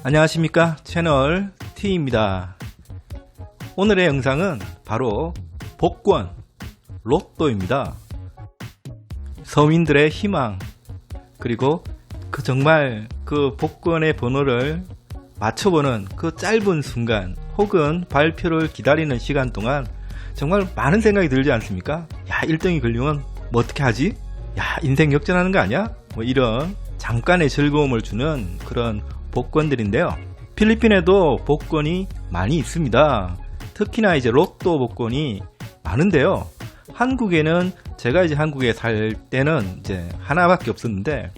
안녕하십니까, 채널 T입니다. 오늘의 영상은 바로 복권 로또입니다. 서민들의 희망, 그리고 정말 그 복권의 번호를 맞춰보는 그 짧은 순간 혹은 발표를 기다리는 시간 동안 정말 많은 생각이 들지 않습니까? 야, 1등이 걸리면 뭐 어떻게 하지? 야, 인생 역전하는 거 아니야? 뭐 이런 잠깐의 즐거움을 주는 그런 복권들인데요. 필리핀에도 복권이 많이 있습니다. 특히나 이제 로또 복권이 많은데요. 한국에는 제가 이제 한국에 살 때는 이제 하나밖에 없었는데,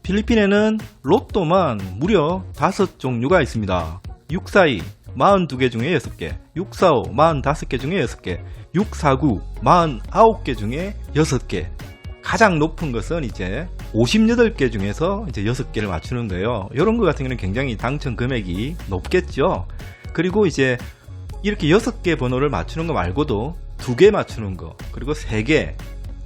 필리핀에는 로또만 무려 5종류가 있습니다. 642 42개 중에 6개, 645 45개 중에 6개, 649 49개 중에 6개. 가장 높은 것은 이제 58개 중에서 이제 6개를 맞추는 거예요. 이런 것 같은 경우는 굉장히 당첨 금액이 높겠죠. 그리고 이제 이렇게 6개 번호를 맞추는 거 말고도 2개 맞추는 거, 그리고 3개,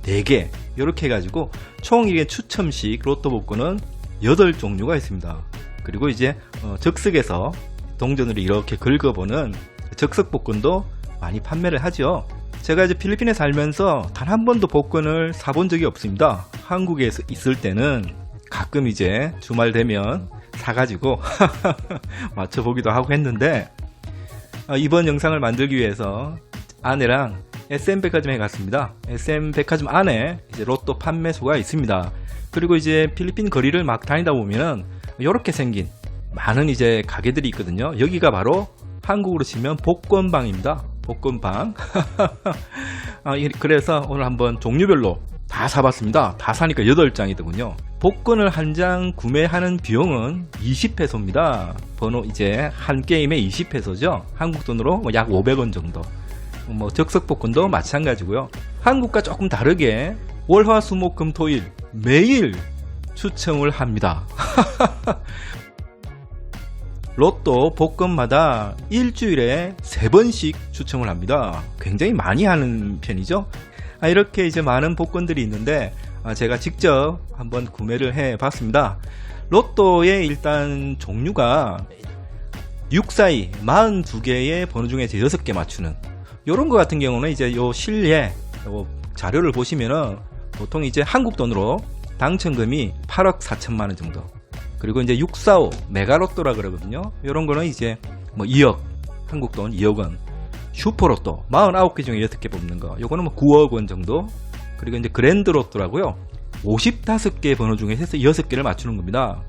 4개 이렇게 해가지고 총 이게 추첨식 로또 복권은 8종류가 있습니다. 그리고 이제 적석에서 동전으로 이렇게 긁어보는 적석 복권도 많이 판매를 하죠. 제가 이제 필리핀에 살면서 단 한 번도 복권을 사본 적이 없습니다. 한국에 있을 때는 가끔 이제 주말 되면 사가지고 맞춰보기도 하고 했는데, 이번 영상을 만들기 위해서 아내랑 SM백화점에 갔습니다. SM백화점 안에 이제 로또 판매소가 있습니다. 그리고 이제 필리핀 거리를 막 다니다 보면은 이렇게 생긴 많은 이제 가게들이 있거든요. 여기가 바로 한국으로 치면 복권방입니다. 복권방. 그래서 오늘 한번 종류별로 다 사봤습니다. 다 사니까 8장이더군요. 복권을 한 장 구매하는 비용은 20페소입니다. 번호 이제 한 게임에 20페소죠. 한국 돈으로 약 500원 정도. 적석 복권도 마찬가지고요. 한국과 조금 다르게 월화수목금토일 매일 추첨을 합니다. 로또 복권마다 일주일에 3번씩 추첨을 합니다. 굉장히 많이 하는 편이죠. 이렇게 이제 많은 복권들이 있는데 제가 직접 한번 구매를 해 봤습니다. 로또의 일단 종류가 642 42개의 번호 중에 6개 맞추는 요런 거 같은 경우는 이제 요 실내 요 자료를 보시면은 보통 이제 한국 돈으로 당첨금이 8억 4천만 원 정도. 그리고 이제 645 메가로또라 그러거든요. 이런 거는 이제 뭐 2억, 한국 돈 2억 원. 슈퍼로또 49개 중에 6개 뽑는 거. 요거는 뭐 9억 원 정도. 그리고 이제 그랜드로또라고요. 55개 번호 중에서 6개를 맞추는 겁니다.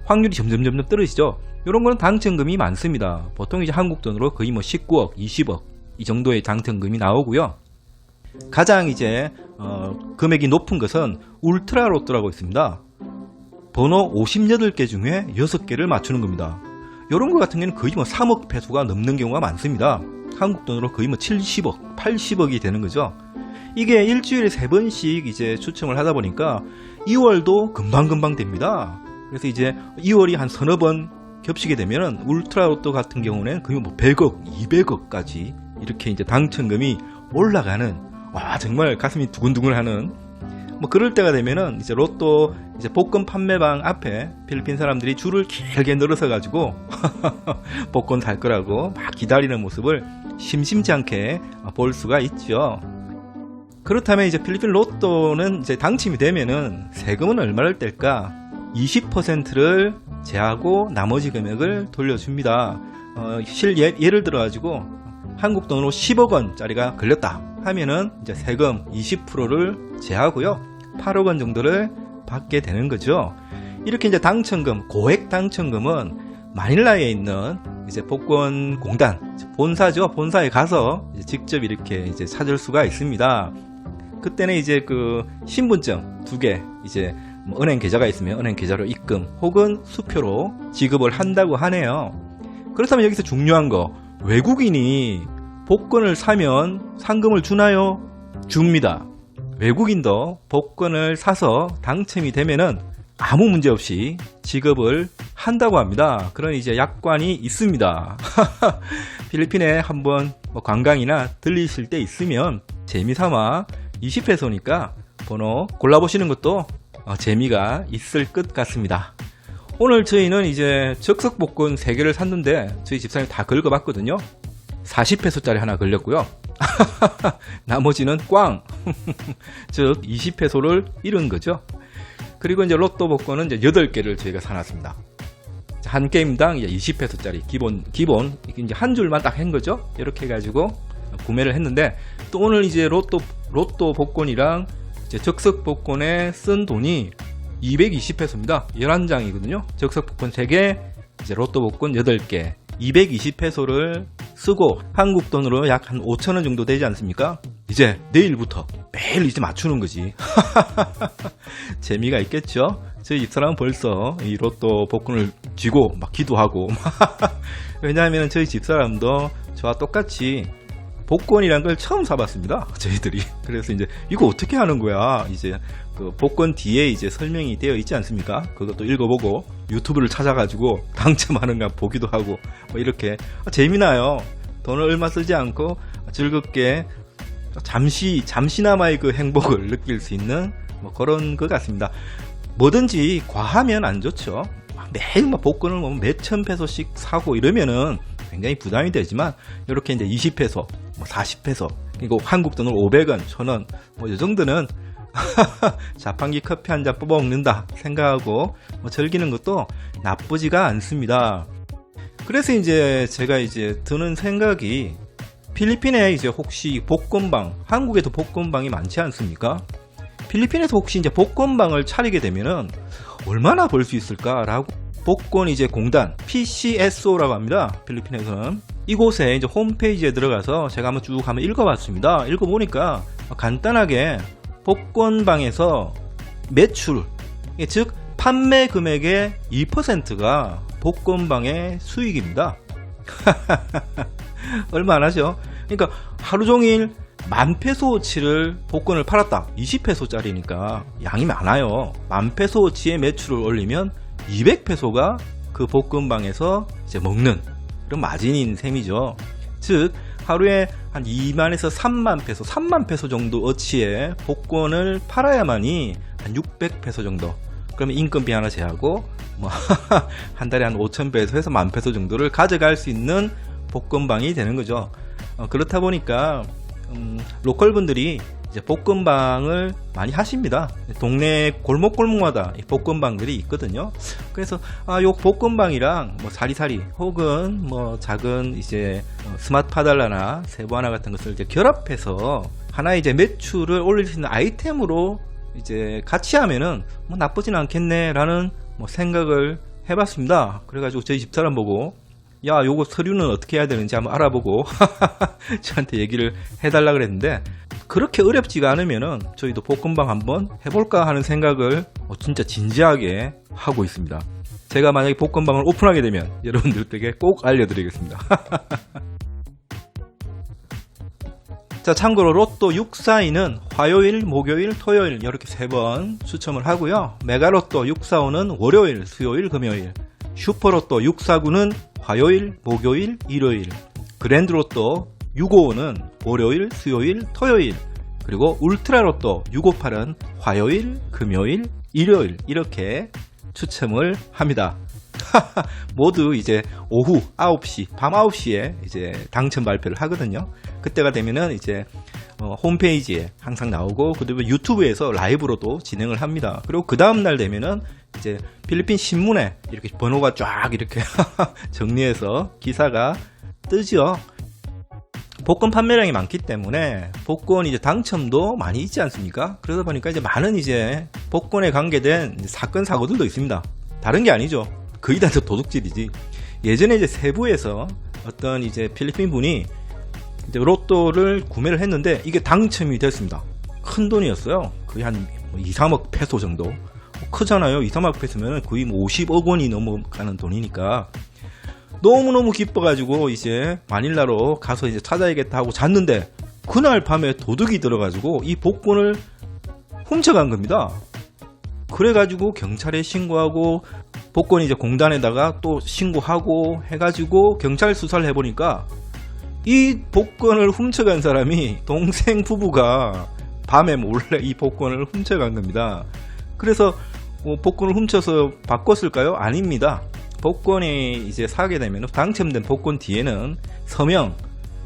확률이 점점 떨어지죠. 이런 거는 당첨금이 많습니다. 보통 이제 한국 돈으로 거의 뭐 19억, 20억 이 정도의 당첨금이 나오고요. 가장 이제 금액이 높은 것은 울트라로또라고 있습니다. 번호 58개 중에 6개를 맞추는 겁니다. 이런 거 같은 경우는 거의 뭐 3억 페소가 넘는 경우가 많습니다. 한국 돈으로 거의 뭐 70억, 80억이 되는 거죠. 이게 일주일에 3번씩 이제 추첨을 하다 보니까 2월도 금방금방 됩니다. 그래서 이제 2월이 한 서너 번 겹치게 되면은 울트라로또 같은 경우는 거의 뭐 100억, 200억까지 이렇게 이제 당첨금이 올라가는, 와, 정말 가슴이 두근두근하는, 뭐 그럴 때가 되면은 이제 로또 이제 복권 판매방 앞에 필리핀 사람들이 줄을 길게 늘어서 가지고 복권 살 거라고 막 기다리는 모습을 심심치 않게 볼 수가 있죠. 그렇다면 이제 필리핀 로또는 이제 당첨이 되면은 세금은 얼마를 뗄까? 20%를 제하고 나머지 금액을 돌려줍니다. 예를 들어 가지고 한국 돈으로 10억 원짜리가 걸렸다 하면은 이제 세금 20%를 제하고요. 8억 원 정도를 받게 되는 거죠. 이렇게 이제 당첨금, 고액 당첨금은 마닐라에 있는 이제 복권 공단 본사죠. 본사에 가서 이제 직접 이렇게 이제 찾을 수가 있습니다. 그때는 이제 그 신분증 2개, 이제 뭐 은행 계좌가 있으면 은행 계좌로 입금 혹은 수표로 지급을 한다고 하네요. 그렇다면 여기서 중요한 거, 외국인이 복권을 사면 상금을 주나요? 줍니다. 외국인도 복권을 사서 당첨이 되면은 아무 문제 없이 지급을 한다고 합니다. 그런 이제 약관이 있습니다. 필리핀에 한번 뭐 관광이나 들리실 때 있으면 재미삼아 20페소니까 번호 골라보시는 것도 재미가 있을 것 같습니다. 오늘 저희는 이제 적석복권 3개를 샀는데 저희 집사람이 다 긁어봤거든요. 40페소짜리 하나 걸렸고요. 나머지는 꽝. 즉 20페소를 잃은 거죠. 그리고 이제 로또 복권은 이제 8개를 저희가 사놨습니다. 한 게임당 20페소짜리 기본 이제 한 줄만 딱 한 거죠. 이렇게 해가지고 구매를 했는데 또 오늘 이제 로또 복권이랑 이제 적석 복권에 쓴 돈이 220페소입니다. 11장이거든요. 적석 복권 3개, 이제 로또 복권 8개, 220페소를 쓰고 한국 돈으로 약 한 5,000원 정도 되지 않습니까? 이제 내일부터 매일 이제 맞추는 거지. 재미가 있겠죠? 저희 집사람은 벌써 이 로또 복권을 쥐고 막 기도하고. 왜냐하면 저희 집사람도 저와 똑같이 복권이란 걸 처음 사봤습니다. 저희들이. 그래서 이제 이거 어떻게 하는 거야? 이제 그 복권 뒤에 이제 설명이 되어 있지 않습니까? 그것도 읽어보고 유튜브를 찾아가지고 당첨하는가 보기도 하고 뭐 이렇게 재미나요. 돈을 얼마 쓰지 않고 즐겁게 잠시나마의 그 행복을 느낄 수 있는 뭐 그런 것 같습니다. 뭐든지 과하면 안 좋죠. 매일 막 복권을 뭐 몇천 페소씩 사고 이러면은 굉장히 부담이 되지만 이렇게 이제 20페소, 뭐 40페소, 그리고 한국 돈으로 500원, 1000원 뭐 이 정도는 자판기 커피 한 잔 뽑아 먹는다 생각하고 뭐 즐기는 것도 나쁘지가 않습니다. 그래서 이제 제가 이제 드는 생각이 필리핀에 이제 혹시 복권방, 한국에도 복권방이 많지 않습니까? 필리핀에서 혹시 이제 복권방을 차리게 되면은 얼마나 벌 수 있을까라고 복권 이제 공단 PCSO라고 합니다. 필리핀에서는 이곳에 이제 홈페이지에 들어가서 제가 한번 읽어봤습니다. 읽어보니까 간단하게 복권방에서 매출, 즉 판매 금액의 2%가 복권방의 수익입니다. 얼마 안 하죠? 그러니까 하루 종일 10,000페소어치를 복권을 팔았다. 20페소짜리니까 양이 많아요. 10,000페소어치의 매출을 올리면 200페소가 그 복권방에서 이제 먹는 그런 마진인 셈이죠. 즉 하루에 한 2만에서 3만 페소, 3만 페소 정도 어치의 복권을 팔아야만이 한 600페소 정도. 그러면 인건비 하나 제하고 뭐 한 달에 한 5,000페소에서 10,000페소 정도를 가져갈 수 있는 복권방이 되는 거죠. 그렇다 보니까 로컬 분들이 이제 복권방을 많이 하십니다. 동네 골목골목마다 복권방들이 있거든요. 그래서 요 복권방이랑 뭐 사리사리 혹은 뭐 작은 이제 스마트 파달라나 세부 하나 같은 것을 이제 결합해서 하나의 이제 매출을 올릴 수 있는 아이템으로 이제 같이 하면은 뭐 나쁘진 않겠네라는 뭐 생각을 해봤습니다. 그래가지고 저희 집사람 보고 야, 요거 서류는 어떻게 해야 되는지 한번 알아보고 저한테 얘기를 해달라 그랬는데 그렇게 어렵지가 않으면은 저희도 복권방 한번 해볼까 하는 생각을 진짜 진지하게 하고 있습니다. 제가 만약에 복권방을 오픈하게 되면 여러분들에게 꼭 알려드리겠습니다. 자, 참고로 로또 642는 화요일, 목요일, 토요일 이렇게 3번 추첨을 하고요. 메가로또 645는 월요일, 수요일, 금요일, 슈퍼로또 649는 화요일, 목요일, 일요일, 그랜드로또 655는 월요일, 수요일, 토요일, 그리고 울트라로또 658은 화요일, 금요일, 일요일 이렇게 추첨을 합니다. 모두 이제 오후 9시, 밤 9시에 이제 당첨 발표를 하거든요. 그때가 되면은 이제 홈페이지에 항상 나오고 그다음에 유튜브에서 라이브로도 진행을 합니다. 그리고 그 다음 날 되면은 이제 필리핀 신문에 이렇게 번호가 쫙 이렇게 정리해서 기사가 뜨죠. 복권 판매량이 많기 때문에 복권 이제 당첨도 많이 있지 않습니까? 그러다 보니까 이제 많은 이제 복권에 관계된 사건 사고들도 있습니다. 다른 게 아니죠. 거의 다 도둑질이지. 예전에 이제 세부에서 어떤 이제 필리핀 분이 이제 로또를 구매를 했는데 이게 당첨이 됐습니다. 큰 돈이었어요. 거의 한 2, 3억 페소 정도. 크잖아요. 2, 3억 페소면 거의 50억 원이 넘어가는 돈이니까 너무너무 기뻐가지고 이제 마닐라로 가서 이제 찾아야겠다 하고 잤는데 그날 밤에 도둑이 들어가지고 이 복권을 훔쳐간 겁니다. 그래가지고 경찰에 신고하고 복권 이제 공단에다가 또 신고하고 해가지고 경찰 수사를 해보니까 이 복권을 훔쳐간 사람이 동생 부부가 밤에 몰래 이 복권을 훔쳐간 겁니다. 그래서 복권을 훔쳐서 바꿨을까요? 아닙니다. 복권이 이제 사게 되면 당첨된 복권 뒤에는 서명,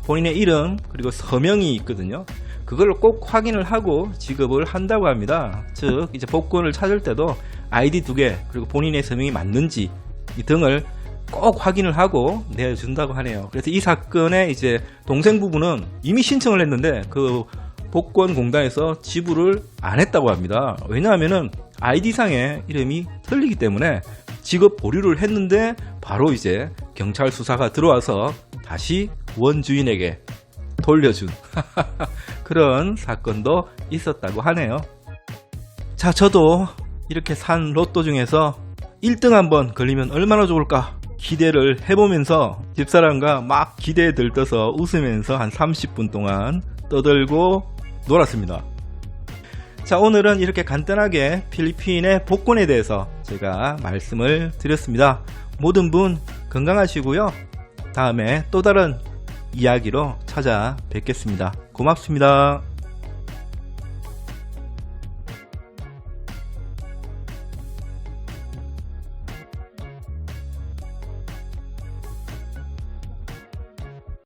본인의 이름 그리고 서명이 있거든요. 그걸 꼭 확인을 하고 지급을 한다고 합니다. 즉 이제 복권을 찾을 때도 아이디 2개 그리고 본인의 서명이 맞는지 이 등을 꼭 확인을 하고 내준다고 하네요. 그래서 이 사건의 이제 동생 부부는 이미 신청을 했는데 그 복권공단에서 지불을 안 했다고 합니다. 왜냐하면은 아이디상의 이름이 틀리기 때문에 지급 보류를 했는데 바로 이제 경찰 수사가 들어와서 다시 원주인에게 돌려준 그런 사건도 있었다고 하네요. 자, 저도 이렇게 산 로또 중에서 1등 한번 걸리면 얼마나 좋을까 기대를 해보면서 집사람과 막 기대에 들떠서 웃으면서 한 30분 동안 떠들고 놀았습니다. 자, 오늘은 이렇게 간단하게 필리핀의 복권에 대해서 제가 말씀을 드렸습니다. 모든 분 건강하시고요. 다음에 또 다른 이야기로 찾아뵙겠습니다. 고맙습니다.